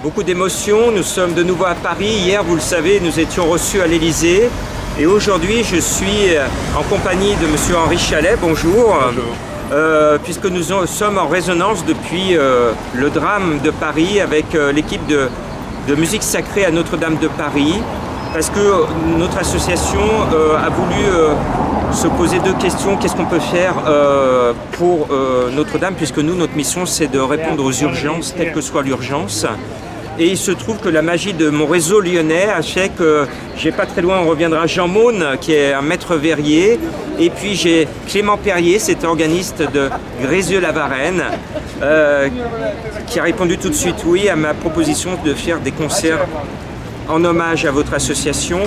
Beaucoup d'émotions, nous sommes de nouveau à Paris. Hier, vous le savez, nous étions reçus à l'Élysée. Et aujourd'hui, je suis en compagnie de M. Henri Chalet. Bonjour. Bonjour. Puisque nous sommes en résonance depuis le drame de Paris avec l'équipe de musique sacrée à Notre-Dame de Paris. Parce que notre association a voulu se poser deux questions. Qu'est-ce qu'on peut faire pour Notre-Dame, puisque nous, notre mission, c'est de répondre aux urgences, quelle que soit l'urgence. Et il se trouve que la magie de mon réseau lyonnais a fait que j'ai pas très loin, on reviendra, Jean Maune, qui est un maître verrier. Et puis j'ai Clément Perrier, cet organiste de Grézieux-la-Varenne, qui a répondu tout de suite oui à ma proposition de faire des concerts en hommage à votre association.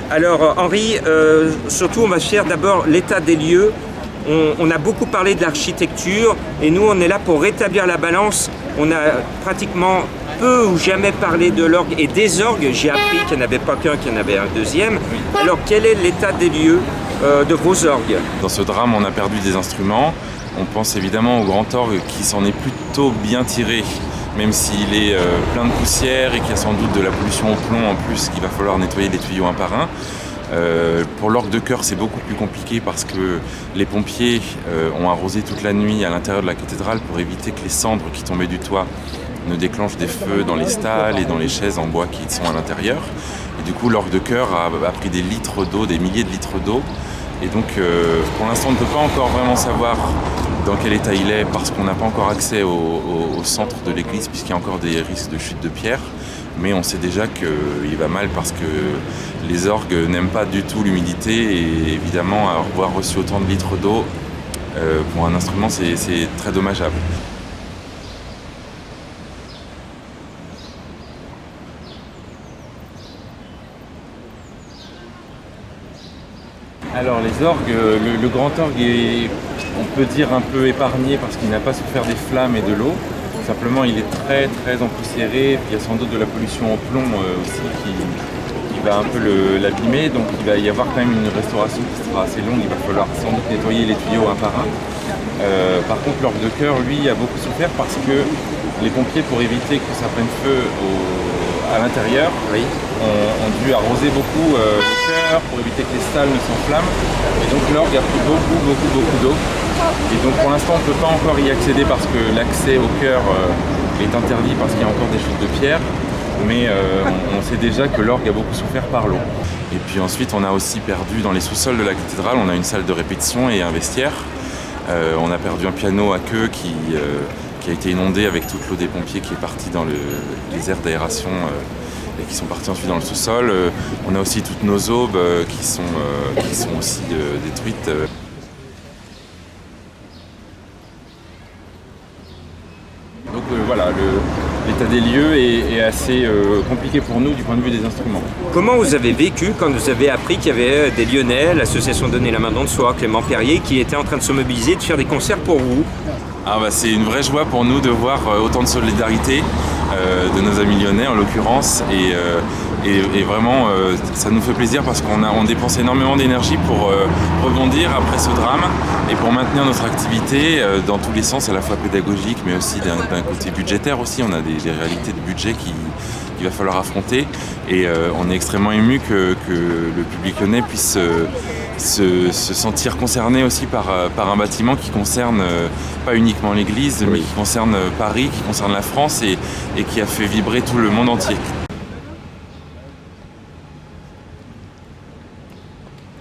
Alors Henri, surtout on va faire d'abord l'état des lieux. On a beaucoup parlé de l'architecture et nous on est là pour rétablir la balance. On a pratiquement peu ou jamais parlé de l'orgue et des orgues. J'ai appris qu'il n'y en avait pas qu'un, qu'il y en avait un deuxième. Alors quel est l'état des lieux de vos orgues? Dans ce drame, on a perdu des instruments. On pense évidemment au grand orgue qui s'en est plutôt bien tiré, même s'il est plein de poussière et qu'il y a sans doute de la pollution au plomb en plus, qu'il va falloir nettoyer les tuyaux un par un. Pour l'orgue de chœur, c'est beaucoup plus compliqué parce que les pompiers ont arrosé toute la nuit à l'intérieur de la cathédrale pour éviter que les cendres qui tombaient du toit ne déclenchent des feux dans les stalles et dans les chaises en bois qui sont à l'intérieur. Et du coup, l'orgue de chœur a pris des litres d'eau, des milliers de litres d'eau. Et donc, pour l'instant, on ne peut pas encore vraiment savoir dans quel état il est parce qu'on n'a pas encore accès au centre de l'église puisqu'il y a encore des risques de chute de pierre. Mais on sait déjà qu'il va mal parce que les orgues n'aiment pas du tout l'humidité et évidemment avoir reçu autant de litres d'eau pour un instrument c'est très dommageable. Alors les orgues, le grand orgue est, on peut dire, un peu épargné parce qu'il n'a pas souffert des flammes et de l'eau. Simplement, il est très très empoussiéré, puis il y a sans doute de la pollution au plomb aussi qui va un peu l'abîmer, donc il va y avoir quand même une restauration qui sera assez longue, il va falloir sans doute nettoyer les tuyaux un par un. Par contre, l'orgue de chœur, lui, a beaucoup souffert parce que les pompiers, pour éviter que ça prenne feu à l'intérieur, ont dû arroser beaucoup le chœur pour éviter que les stalles ne s'enflamment, et donc l'orgue a pris beaucoup d'eau. Et donc pour l'instant on ne peut pas encore y accéder parce que l'accès au chœur est interdit parce qu'il y a encore des chutes de pierre, mais on sait déjà que l'orgue a beaucoup souffert par l'eau. Et puis ensuite on a aussi perdu dans les sous-sols de la cathédrale, on a une salle de répétition et un vestiaire. On a perdu un piano à queue qui a été inondé avec toute l'eau des pompiers qui est partie dans les aires d'aération et qui sont partis ensuite dans le sous-sol. On a aussi toutes nos aubes qui sont aussi détruites. Donc voilà, l'état des lieux est assez compliqué pour nous du point de vue des instruments. Comment vous avez vécu quand vous avez appris qu'il y avait des Lyonnais, l'association Donner la main dans le soir, Clément Perrier, qui était en train de se mobiliser, de faire des concerts pour vous? C'est une vraie joie pour nous de voir autant de solidarité de nos amis lyonnais en l'occurrence et vraiment ça nous fait plaisir parce qu'on dépense énormément d'énergie pour rebondir après ce drame et pour maintenir notre activité dans tous les sens, à la fois pédagogique mais aussi d'un côté budgétaire aussi. On a des réalités de budget qu'il va falloir affronter et on est extrêmement ému que le public lyonnais puisse se sentir concerné aussi par un bâtiment qui concerne pas uniquement l'église, mais qui concerne Paris, qui concerne la France et qui a fait vibrer tout le monde entier.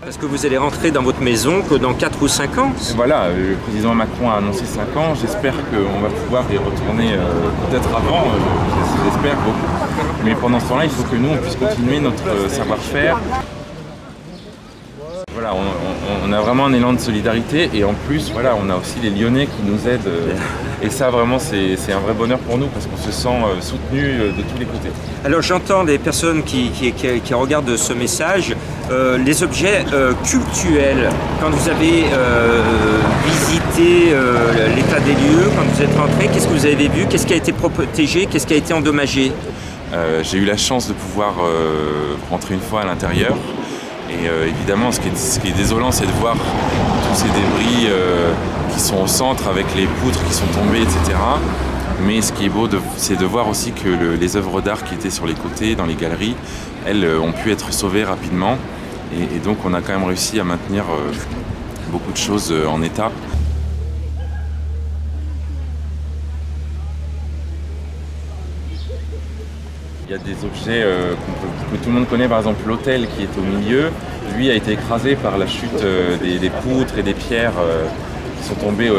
Est-ce que vous allez rentrer dans votre maison que dans 4 ou 5 ans? Voilà, le président Macron a annoncé 5 ans, j'espère qu'on va pouvoir y retourner peut-être avant, j'espère beaucoup. Mais pendant ce temps-là, il faut que nous, on puisse continuer notre savoir-faire. Voilà, on a vraiment un élan de solidarité et en plus, voilà, on a aussi les Lyonnais qui nous aident et ça vraiment c'est un vrai bonheur pour nous parce qu'on se sent soutenu de tous les côtés. Alors j'entends des personnes qui regardent ce message, les objets cultuels, quand vous avez visité l'état des lieux, quand vous êtes rentré, qu'est-ce que vous avez vu, qu'est-ce qui a été protégé, qu'est-ce qui a été endommagé? J'ai eu la chance de pouvoir rentrer une fois à l'intérieur. Et évidemment, ce qui est désolant, c'est de voir tous ces débris sont au centre avec les poutres qui sont tombées, etc. Mais ce qui est beau, c'est de voir aussi que les œuvres d'art qui étaient sur les côtés, dans les galeries, elles ont pu être sauvées rapidement. Et donc on a quand même réussi à maintenir beaucoup de choses en état. Il y a des objets que tout le monde connaît, par exemple l'autel qui est au milieu. Lui a été écrasé par la chute des poutres et des pierres qui sont tombées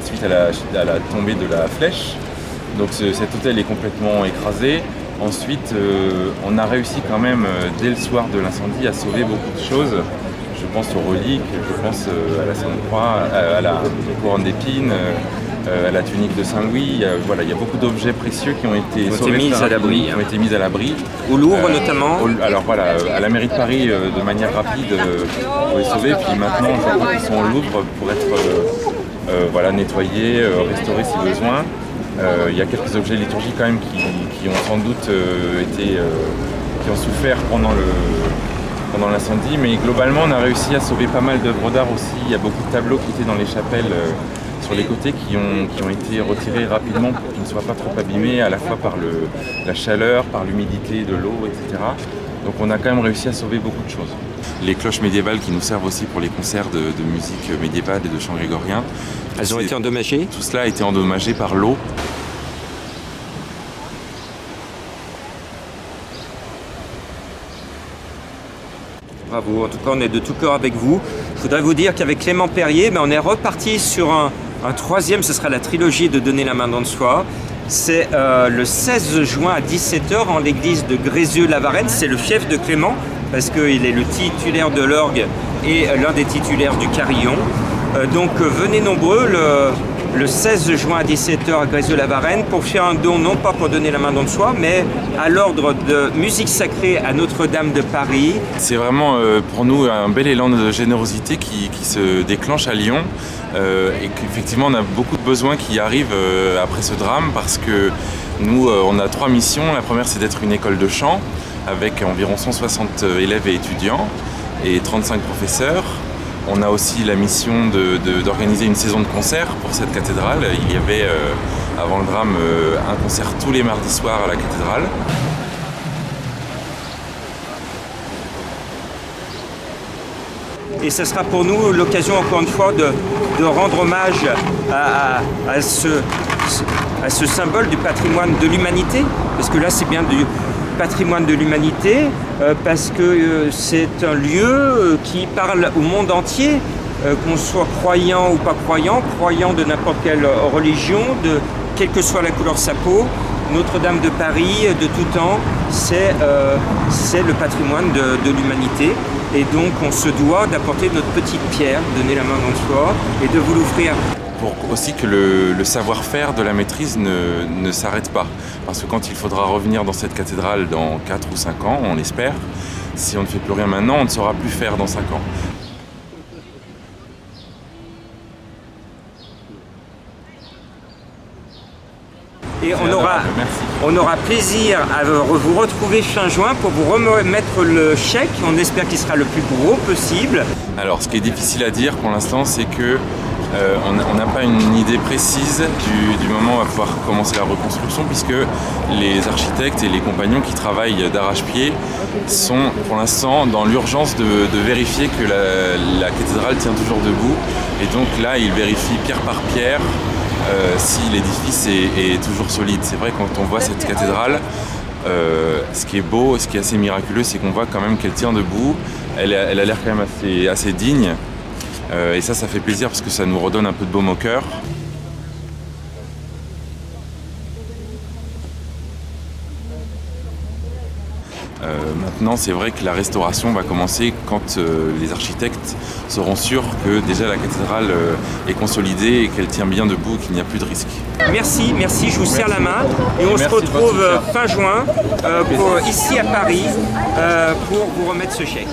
suite à la tombée de la flèche. Donc cet autel est complètement écrasé. Ensuite, on a réussi quand même, dès le soir de l'incendie, à sauver beaucoup de choses. Je pense aux reliques, je pense à la Sainte Croix, à la couronne d'épines, à la tunique de Saint-Louis. Voilà, il y a beaucoup d'objets précieux qui ont été mis à l'abri. Au Louvre notamment. Alors voilà, à la mairie de Paris, de manière rapide, pour les sauver. Puis maintenant, je crois qu'ils sont au Louvre pour être nettoyés, restaurés si besoin. Il y a quelques objets liturgiques quand même qui ont sans doute qui ont souffert pendant l'incendie, mais globalement on a réussi à sauver pas mal d'œuvres d'art aussi. Il y a beaucoup de tableaux qui étaient dans les chapelles sur les côtés qui ont été retirés rapidement pour qu'ils ne soient pas trop abîmés, à la fois par la chaleur, par l'humidité de l'eau, etc. Donc on a quand même réussi à sauver beaucoup de choses. Les cloches médiévales qui nous servent aussi pour les concerts de musique médiévale et de chant grégorien. Elles ont été endommagées ? Tout cela a été endommagé par l'eau. Bravo, en tout cas on est de tout cœur avec vous. Je voudrais vous dire qu'avec Clément Perrier, on est reparti sur un troisième, ce sera la trilogie de Donner la main dans le soir. C'est le 16 juin à 17h en l'église de Grézieux-la-Varenne. C'est le fief de Clément parce qu'il est le titulaire de l'orgue et l'un des titulaires du carillon. Donc venez nombreux le 16 juin à 17h à Grézieux-la-Varenne pour faire un don, non pas pour donner la main dans le soir, mais à l'ordre de musique sacrée à Notre-Dame de Paris. C'est vraiment pour nous un bel élan de générosité qui se déclenche à Lyon et qu'effectivement on a beaucoup de besoins qui arrivent après ce drame parce que nous on a 3 missions. La première c'est d'être une école de chant avec environ 160 élèves et étudiants et 35 professeurs. On a aussi la mission d'organiser une saison de concerts pour cette cathédrale. Il y avait, avant le drame, un concert tous les mardis soirs à la cathédrale. Et ce sera pour nous l'occasion, encore une fois, de rendre hommage à ce symbole du patrimoine de l'humanité, parce que là, c'est bien du patrimoine de l'humanité, parce que c'est un lieu qui parle au monde entier, qu'on soit croyant ou pas croyant de n'importe quelle religion, quelle que soit la couleur de sa peau. Notre-Dame de Paris, de tout temps, c'est le patrimoine de l'humanité. Et donc on se doit d'apporter notre petite pierre, donner la main dans le soir et de vous l'offrir. Pour aussi que le savoir-faire de la maîtrise ne s'arrête pas. Parce que quand il faudra revenir dans cette cathédrale dans 4 ou 5 ans, on l'espère, si on ne fait plus rien maintenant, on ne saura plus faire dans 5 ans. Et on aura plaisir à vous retrouver fin juin pour vous remettre le chèque. On espère qu'il sera le plus gros possible. Alors ce qui est difficile à dire pour l'instant, c'est que on n'a pas une idée précise du moment où on va pouvoir commencer la reconstruction, puisque les architectes et les compagnons qui travaillent d'arrache-pied sont pour l'instant dans l'urgence de vérifier que la cathédrale tient toujours debout. Et donc là, ils vérifient pierre par pierre si l'édifice est toujours solide. C'est vrai, quand on voit cette cathédrale, ce qui est beau, ce qui est assez miraculeux, c'est qu'on voit quand même qu'elle tient debout. Elle a l'air quand même assez digne. Et ça fait plaisir parce que ça nous redonne un peu de baume au cœur. Maintenant, c'est vrai que la restauration va commencer quand les architectes seront sûrs que déjà la cathédrale est consolidée et qu'elle tient bien debout et qu'il n'y a plus de risque. Merci, je vous serre la main et on se retrouve fin juin ici à Paris pour vous remettre ce chèque.